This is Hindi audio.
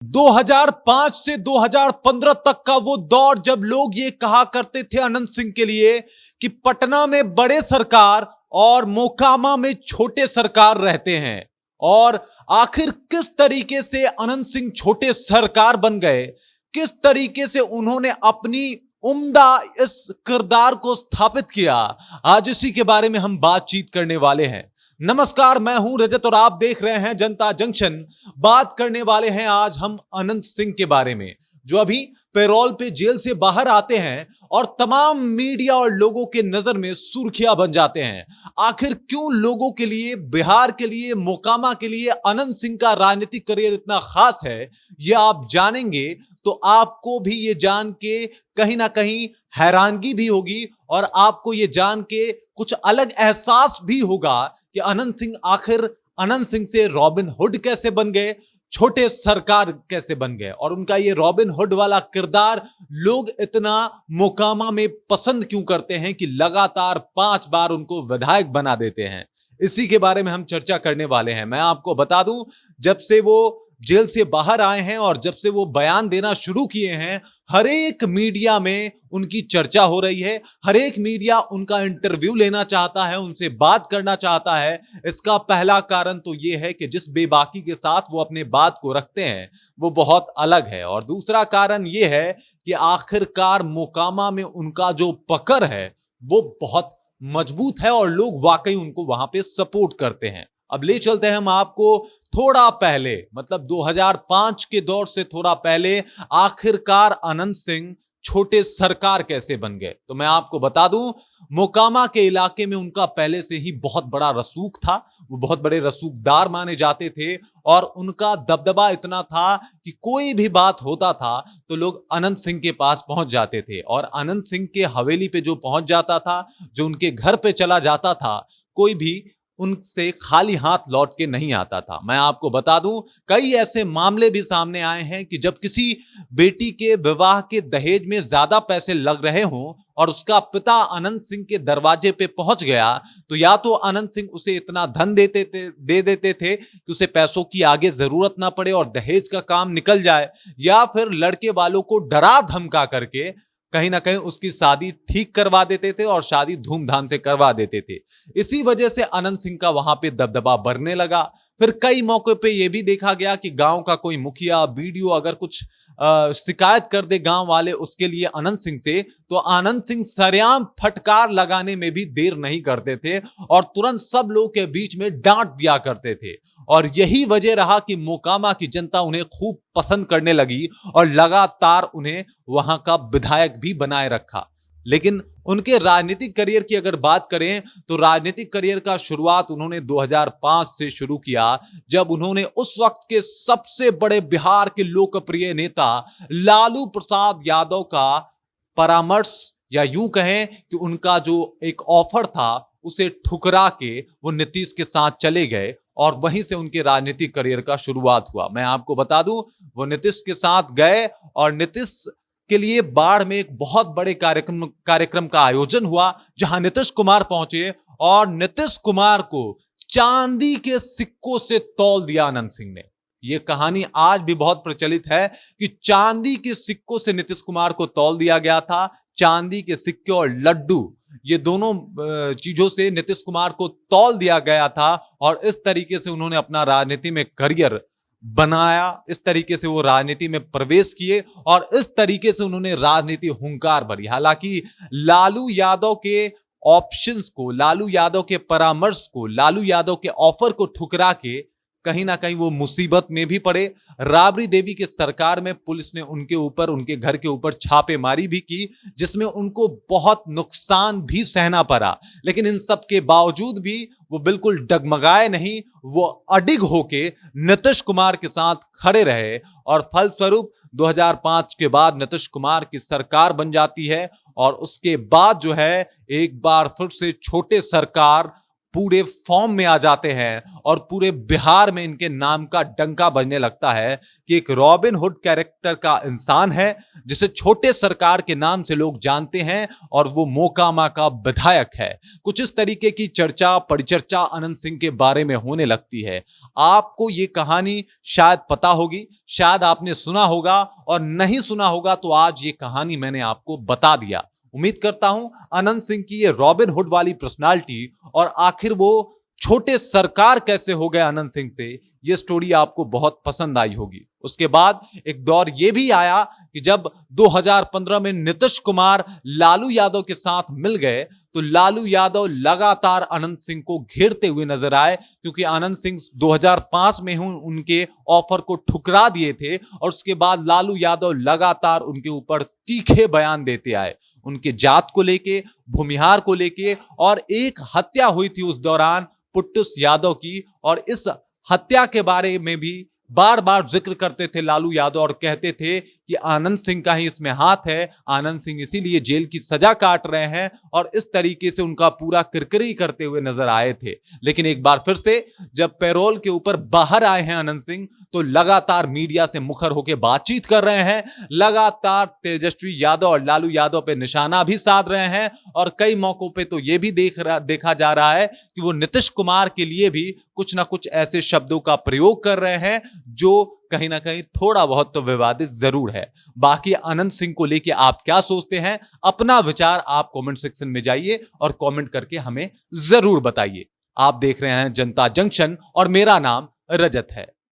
2005 से 2015 तक का वो दौर जब लोग ये कहा करते थे अनंत सिंह के लिए कि पटना में बड़े सरकार और मोकामा में छोटे सरकार रहते हैं। और आखिर किस तरीके से अनंत सिंह छोटे सरकार बन गए, किस तरीके से उन्होंने अपनी उम्दा इस किरदार को स्थापित किया, आज इसी के बारे में हम बातचीत करने वाले हैं। नमस्कार, मैं हूं रजत और आप देख रहे हैं जनता जंक्शन। बात करने वाले हैं आज हम अनंत सिंह के बारे में, जो अभी पैरोल पे जेल से बाहर आते हैं और तमाम मीडिया और लोगों के नजर में सुर्खियां बन जाते हैं। आखिर क्यों लोगों के लिए, बिहार के लिए, मोकामा के लिए अनंत सिंह का राजनीतिक करियर इतना खास है, यह आप जानेंगे तो आपको भी ये जान के कहीं ना कहीं हैरानगी भी होगी और आपको ये जान के कुछ अलग एहसास भी होगा कि अनंत सिंह आखिर अनंत सिंह से रॉबिन हुड कैसे बन गए, छोटे सरकार कैसे बन गए और उनका ये रॉबिन हुड वाला किरदार लोग इतना मोकामा में पसंद क्यों करते हैं कि लगातार 5 बार उनको विधायक बना देते हैं। इसी के बारे में हम चर्चा करने वाले हैं। मैं आपको बता दूं, जब से वो जेल से बाहर आए हैं और जब से वो बयान देना शुरू किए हैं, हर एक मीडिया में उनकी चर्चा हो रही है। हर एक मीडिया उनका इंटरव्यू लेना चाहता है, उनसे बात करना चाहता है। इसका पहला कारण तो ये है कि जिस बेबाकी के साथ वो अपने बात को रखते हैं वो बहुत अलग है, और दूसरा कारण ये है कि आखिरकार मोकामा में उनका जो पकड़ है वो बहुत मजबूत है और लोग वाकई उनको वहां पे सपोर्ट करते हैं। अब ले चलते हैं हम आपको थोड़ा पहले, मतलब 2005 के दौर से थोड़ा पहले। आखिरकार अनंत सिंह छोटे सरकार कैसे बन गए, तो मैं आपको बता दूं, मोकामा के इलाके में उनका पहले से ही बहुत बड़ा रसूख था। वो बहुत बड़े रसूखदार माने जाते थे और उनका दबदबा इतना था कि कोई भी बात होता था तो लोग अनंत सिंह के पास पहुंच जाते थे, और अनंत सिंह के हवेली पे जो पहुंच जाता था, जो उनके घर पे चला जाता था, कोई भी उनसे खाली हाथ लौट के नहीं आता था। मैं आपको बता दूं, कई ऐसे मामले भी सामने आए हैं कि जब किसी बेटी के विवाह के दहेज में ज्यादा पैसे लग रहे हों और उसका पिता अनंत सिंह के दरवाजे पे पहुंच गया, तो या तो अनंत सिंह उसे इतना धन दे देते थे कि उसे पैसों की आगे जरूरत ना पड़े और दहेज का काम निकल जाए, या फिर लड़के वालों को डरा धमका करके कहीं ना कहीं उसकी शादी ठीक करवा देते थे और शादी धूमधाम से करवा देते थे। इसी वजह से अनंत सिंह का वहां पे दबदबा बढ़ने लगा। फिर कई मौके पे यह भी देखा गया कि गांव का कोई मुखिया वीडियो अगर कुछ शिकायत कर दे गांव वाले उसके लिए अनंत सिंह से, तो अनंत सिंह सरेआम फटकार लगाने में भी देर नहीं करते थे और तुरंत सब लोगों के बीच में डांट दिया करते थे। और यही वजह रहा कि मोकामा की जनता उन्हें खूब पसंद करने लगी और लगातार उन्हें वहां का विधायक भी बनाए रखा। लेकिन उनके राजनीतिक करियर की अगर बात करें तो राजनीतिक करियर का शुरुआत उन्होंने 2005 से शुरू किया, जब उन्होंने उस वक्त के सबसे बड़े बिहार के लोकप्रिय नेता लालू प्रसाद यादव का परामर्श, या यूं कहें कि उनका जो एक ऑफर था उसे ठुकरा के वो नीतीश के साथ चले गए और वहीं से उनके राजनीतिक करियर का शुरुआत हुआ। मैं आपको बता दूं, वो नीतीश के साथ गए और नीतीश के लिए बाढ़ में एक बहुत बड़े कार्यक्रम का आयोजन हुआ, जहां नीतीश कुमार पहुंचे और नीतीश कुमार को चांदी के सिक्कों से तौल दिया अनंत सिंह ने। यह कहानी आज भी बहुत प्रचलित है कि चांदी के सिक्कों से नीतीश कुमार को तौल दिया गया था। चांदी के सिक्के और लड्डू, ये दोनों चीजों से नीतीश कुमार को तौल दिया गया था और इस तरीके से उन्होंने अपना राजनीति में करियर बनाया। इस तरीके से वो राजनीति में प्रवेश किए और इस तरीके से उन्होंने राजनीति हुंकार भरी। हालांकि लालू यादव के ऑप्शंस को, लालू यादव के परामर्श को, लालू यादव के ऑफर को ठुकरा के कहीं ना कहीं वो मुसीबत में भी पड़े। राबड़ी देवी की सरकार में पुलिस ने उनके ऊपर, उनके घर के ऊपर छापेमारी भी की, जिसमें उनको बहुत नुकसान भी सहना पड़ा। लेकिन इन सब के बावजूद भी वो बिल्कुल डगमगाए नहीं, वो अडिग होके नीतीश कुमार के साथ खड़े रहे और फलस्वरूप 2005 के बाद नीतीश कुमार की सरकार बन जाती है और उसके बाद जो है एक बार फिर से छोटे सरकार पूरे फॉर्म में आ जाते हैं और पूरे बिहार में इनके नाम का डंका बजने लगता है कि एक रॉबिन हुड कैरेक्टर का इंसान है जिसे छोटे सरकार के नाम से लोग जानते हैं और वो मोकामा का विधायक है। कुछ इस तरीके की चर्चा परिचर्चा अनंत सिंह के बारे में होने लगती है। आपको ये कहानी शायद पता होगी, शायद आपने सुना होगा, और नहीं सुना होगा तो आज ये कहानी मैंने आपको बता दिया। उम्मीद करता हूं अनंत सिंह की ये रॉबिन हुड वाली पर्सनालिटी और आखिर वो छोटे सरकार कैसे हो गए अनंत सिंह से, ये स्टोरी आपको बहुत पसंद आई होगी। उसके बाद एक दौर ये भी आया कि जब 2015 में नीतीश कुमार लालू यादव के साथ मिल गए तो लालू यादव लगातार अनंत सिंह को घेरते हुए नजर आए, क्योंकि अनंत सिंह 2005 में ही उनके ऑफर को ठुकरा दिए थे और उसके बाद लालू यादव लगातार उनके ऊपर तीखे बयान देते आए, उनके जात को लेके, भूमिहार को लेके, और एक हत्या हुई थी उस दौरान पुट्टुस यादव की, और इस हत्या के बारे में भी बार बार जिक्र करते थे लालू यादव और कहते थे कि आनंद सिंह का ही इसमें हाथ है, आनंद सिंह इसीलिए जेल की सजा काट रहे हैं, और इस तरीके से उनका पूरा किरकिरी करते हुए नजर आए थे। लेकिन एक बार फिर से जब पैरोल के ऊपर बाहर आए हैं आनंद सिंह तो लगातार मीडिया से मुखर होकर बातचीत कर रहे हैं, लगातार तेजस्वी यादव और लालू यादव पे निशाना भी साध रहे हैं, और कई मौकों पे तो यह भी देखा जा रहा है कि वो नीतीश कुमार के लिए भी कुछ ना कुछ ऐसे शब्दों का प्रयोग कर रहे हैं जो कहीं ना कहीं थोड़ा बहुत तो विवादित जरूर है। बाकी अनंत सिंह को लेके आप क्या सोचते हैं, अपना विचार आप कमेंट सेक्शन में जाइए और कमेंट करके हमें जरूर बताइए। आप देख रहे हैं जनता जंक्शन और मेरा नाम रजत है।